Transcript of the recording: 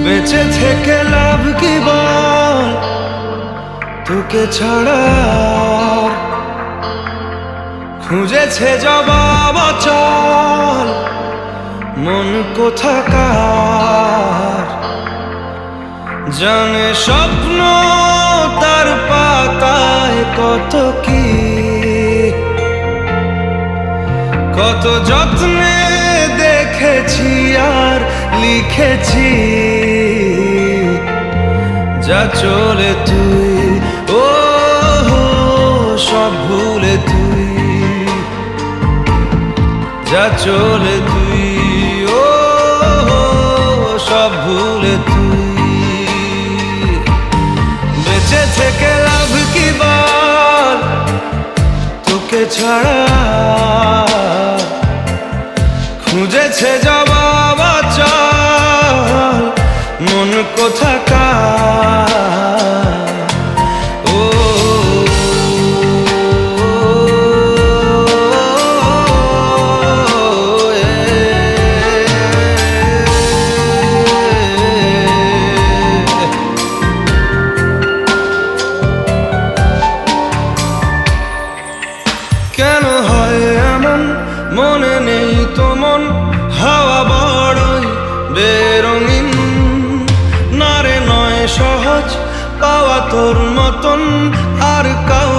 বেঁচে থেকে লাভ কি বল, তোকে ছাড়া খুঁজেছে জবাব অচল মন কোথাকার। জানে স্বপ্ন তার পাতায় কত কি, কত যত্নে দেখেছি আর লিখেছি। যা চলে তুই ও সব ভুলে তুই, যা চলে তুই ও সব ভুলে তুই। বেঁচে থেকে লাভ কি বল, তোকে ছাড়া খুঁজেছে জবাব অচল মন কোথাকার। কেন হয় এমন মনে নেই তো মন, হাওয়া বড়ই বেরঙিন। না রে নয় সহজ পাওয়া তোর মতন আর কাউ